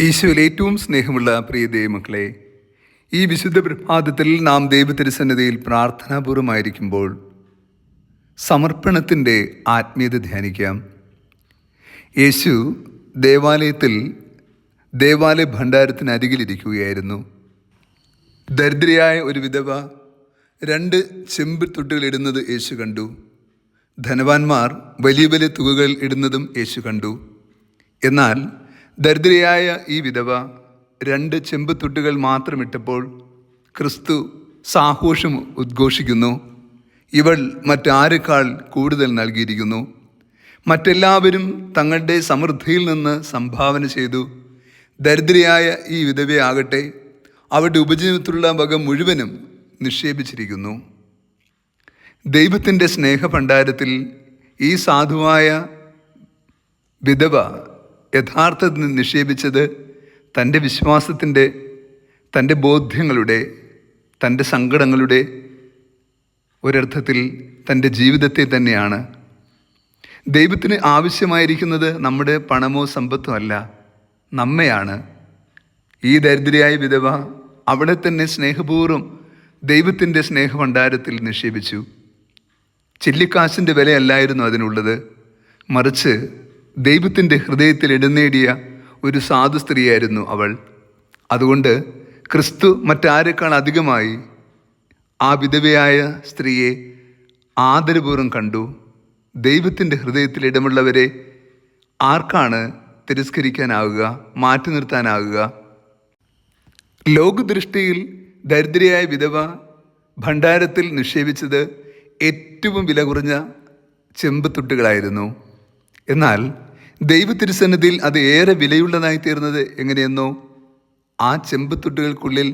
ഈശോയിൽ ഏറ്റവും സ്നേഹമുള്ള പ്രിയ ദൈവമക്കളെ, ഈ വിശുദ്ധ പ്രഭാതത്തിൽ നാം ദൈവതിരുസന്നിധിയിൽ പ്രാർത്ഥനാപൂർവമായിരിക്കുമ്പോൾ സമർപ്പണത്തിൻ്റെ ആത്മീയത ധ്യാനിക്കാം. യേശു ദേവാലയത്തിൽ ദേവാലയ ഭണ്ഡാരത്തിനരികിലിരിക്കുകയായിരുന്നു. ദരിദ്രയായ ഒരു വിധവ 2 ചെമ്പ് തൊട്ടുകൾ ഇടുന്നത് യേശു കണ്ടു. ധനവാന്മാർ വലിയ വലിയ തുകകൾ ഇടുന്നതും യേശു കണ്ടു. എന്നാൽ ദരിദ്രയായ ഈ വിധവ 2 ചെമ്പ് തൊട്ടുകൾ മാത്രമിട്ടപ്പോൾ ക്രിസ്തു സാഘോഷം ഉദ്ഘോഷിക്കുന്നു. ഇവൾ മറ്റാരെക്കാൾ കൂടുതൽ നൽകിയിരിക്കുന്നു. മറ്റെല്ലാവരും തങ്ങളുടെ സമൃദ്ധിയിൽ നിന്ന് സംഭാവന ചെയ്തു. ദരിദ്രയായ ഈ വിധവയാകട്ടെ അവരുടെ ഉപജീവനത്തിലുള്ള വക മുഴുവനും നിക്ഷേപിച്ചിരിക്കുന്നു. ദൈവത്തിൻ്റെ സ്നേഹഭണ്ഡാരത്തിൽ ഈ സാധുവായ വിധവ യഥാർത്ഥത്തിൽ നിക്ഷേപിച്ചത് തൻ്റെ വിശ്വാസത്തിൻ്റെ, തൻ്റെ ബോധ്യങ്ങളുടെ, തൻ്റെ സങ്കടങ്ങളുടെ, ഒരർത്ഥത്തിൽ തൻ്റെ ജീവിതത്തെ തന്നെയാണ്. ദൈവത്തിന് ആവശ്യമായിരിക്കുന്നത് നമ്മുടെ പണമോ സമ്പത്തോ അല്ല, നമ്മയാണ്. ഈ ദരിദ്രയായ വിധവ അവിടെ തന്നെ സ്നേഹപൂർവ്വം ദൈവത്തിൻ്റെ സ്നേഹഭണ്ഡാരത്തിൽ നിക്ഷേപിച്ചു. ചില്ലിക്കാശിൻ്റെ വിലയല്ലായിരുന്നു അതിനുള്ളത്, മറിച്ച് ദൈവത്തിൻ്റെ ഹൃദയത്തിൽ ഇടനേടിയ ഒരു സാധു സ്ത്രീയായിരുന്നു അവൾ. അതുകൊണ്ട് ക്രിസ്തു മറ്റാരെക്കാൾ അധികമായി ആ വിധവയായ സ്ത്രീയെ ആദരപൂർവ്വം കണ്ടു. ദൈവത്തിൻ്റെ ഹൃദയത്തിൽ ഇടമുള്ളവരെ ആർക്കാണ് തിരസ്കരിക്കാനാവുക, മാറ്റി നിർത്താനാവുക? ലോകദൃഷ്ടിയിൽ ദരിദ്രയായ വിധവ ഭണ്ഡാരത്തിൽ നിക്ഷേപിച്ചത് ഏറ്റവും വില കുറഞ്ഞ ചെമ്പ് തൊട്ടുകളായിരുന്നു. എന്നാൽ ദൈവതിരുസന്നിധിയിൽ അത് ഏറെ വിലയുള്ളതായി തീർന്നത് എങ്ങനെയെന്നോ, ആ ചെമ്പ് തൊട്ടുകൾക്കുള്ളിൽ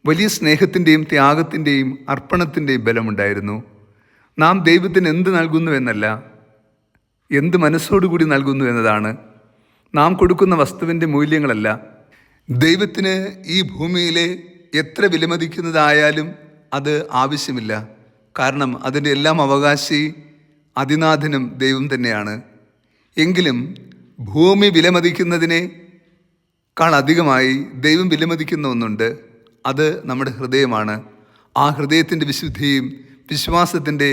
വലിയ സ്നേഹത്തിൻ്റെയും ത്യാഗത്തിൻ്റെയും അർപ്പണത്തിൻ്റെയും ബലമുണ്ടായിരുന്നു. നാം ദൈവത്തിന് എന്ത് നൽകുന്നു എന്നല്ല, എന്ത് മനസ്സോടുകൂടി നൽകുന്നു എന്നതാണ്. നാം കൊടുക്കുന്ന വസ്തുവിൻ്റെ മൂല്യങ്ങളല്ല. ദൈവത്തിന് ഈ ഭൂമിയിലെ എത്ര വിലമതിക്കുന്നതായാലും അത് ആവശ്യമില്ല. കാരണം അതിൻ്റെ എല്ലാം അവകാശി അതിനാഥനും ദൈവം തന്നെയാണ്. എങ്കിലും ഭൂമി വിലമതിക്കുന്നതിനേക്കാൾ അധികമായി ദൈവം വിലമതിക്കുന്ന ഒന്നുണ്ട്. അത് നമ്മുടെ ഹൃദയമാണ്. ആ ഹൃദയത്തിൻ്റെ വിശുദ്ധിയും വിശ്വാസത്തിൻ്റെ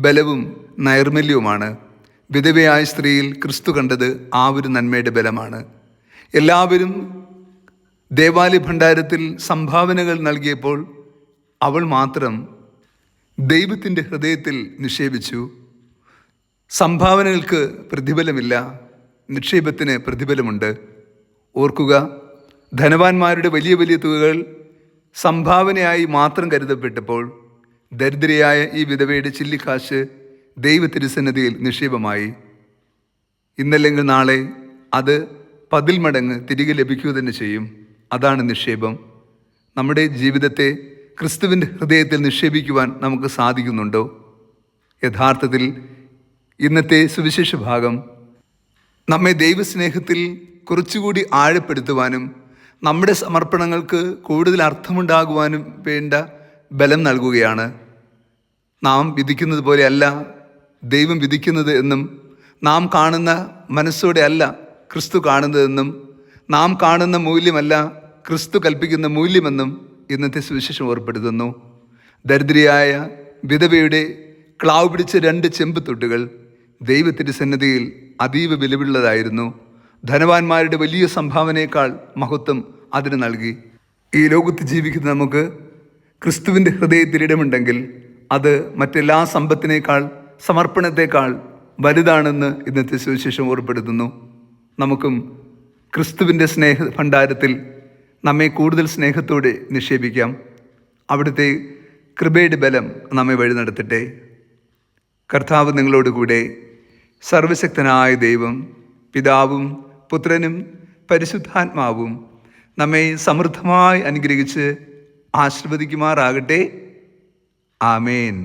ബലവും നൈർമല്യവുമാണ്. വിധവയായ സ്ത്രീയിൽ ക്രിസ്തു കണ്ടത് ആ ഒരു നന്മയുടെ ബലമാണ്. എല്ലാവരും ദേവാലയ ഭണ്ഡാരത്തിൽ സംഭാവനകൾ നൽകിയപ്പോൾ അവൾ മാത്രം ദൈവത്തിൻ്റെ ഹൃദയത്തിൽ നിക്ഷേപിച്ചു. സംഭാവനകൾക്ക് പ്രതിഫലമില്ല, നിക്ഷേപത്തിന് പ്രതിഫലമുണ്ട്. ഓർക്കുക, ധനവാന്മാരുടെ വലിയ വലിയ തുകകൾ സംഭാവനയായി മാത്രം കരുതപ്പെട്ടപ്പോൾ ദരിദ്രയായ ഈ വിധവയുടെ ചില്ലിക്കാശ് ദൈവതിരുസന്നിധിയിൽ നിക്ഷേപമായി. ഇന്നല്ലെങ്കിൽ നാളെ അത് 10 മടങ്ങ് തിരികെ ലഭിക്കുക തന്നെ ചെയ്യും. അതാണ് നിക്ഷേപം. നമ്മുടെ ജീവിതത്തെ ക്രിസ്തുവിൻ്റെ ഹൃദയത്തിൽ നിക്ഷേപിക്കുവാൻ നമുക്ക് സാധിക്കുന്നുണ്ടോ? യഥാർത്ഥത്തിൽ ഇന്നത്തെ സുവിശേഷ ഭാഗം നമ്മെ ദൈവസ്നേഹത്തിൽ കുറച്ചുകൂടി ആഴപ്പെടുത്തുവാനും നമ്മുടെ സമർപ്പണങ്ങൾക്ക് കൂടുതൽ അർത്ഥമുണ്ടാകുവാനും വേണ്ട ബലം നൽകുകയാണ്. നാം വിധിക്കുന്നത് പോലെയല്ല ദൈവം വിധിക്കുന്നത് എന്നും, നാം കാണുന്ന മനസ്സോടെ അല്ല ക്രിസ്തു കാണുന്നതെന്നും, നാം കാണുന്ന മൂല്യമല്ല ക്രിസ്തു കൽപ്പിക്കുന്ന മൂല്യമെന്നും ഇന്നത്തെ സുവിശേഷം ഓർപ്പെടുത്തുന്നു. ദരിദ്രയായ വിധവയുടെ ക്ലാവ് പിടിച്ച 2 ചെമ്പ് തൊട്ടുകൾ ദൈവത്തിരുസന്നിധിയിൽ അതീവ വിലയുള്ളതായിരുന്നു. ധനവാന്മാരുടെ വലിയ സംഭാവനയേക്കാൾ മഹത്വം അതിന് നൽകി. ഈ ലോകത്ത് ജീവിക്കുന്ന നമുക്ക് ക്രിസ്തുവിൻ്റെ ഹൃദയത്തിൽ ഇടമുണ്ടെങ്കിൽ അത് മറ്റെല്ലാ സമ്പത്തിനേക്കാൾ, സമർപ്പണത്തേക്കാൾ വലുതാണെന്ന് ഇന്നത്തെ സുവിശേഷം ഓർപ്പെടുത്തുന്നു. നമുക്കും ക്രിസ്തുവിൻ്റെ സ്നേഹ ഭണ്ഡാരത്തിൽ നമ്മെ കൂടുതൽ സ്നേഹത്തോടെ നിക്ഷേപിക്കാം. അവിടുത്തെ കൃപയുടെ ബലം നമ്മെ വഴി നടത്തട്ടെ. കർത്താവ് നിങ്ങളോട് കൂടെ. സർവശക്തനായ ദൈവം, പിതാവും പുത്രനും പരിശുദ്ധാത്മാവും നമ്മെ സമൃദ്ധമായി അനുഗ്രഹിച്ച് ആശീർവദിക്കുമാറാകട്ടെ. ആമേൻ.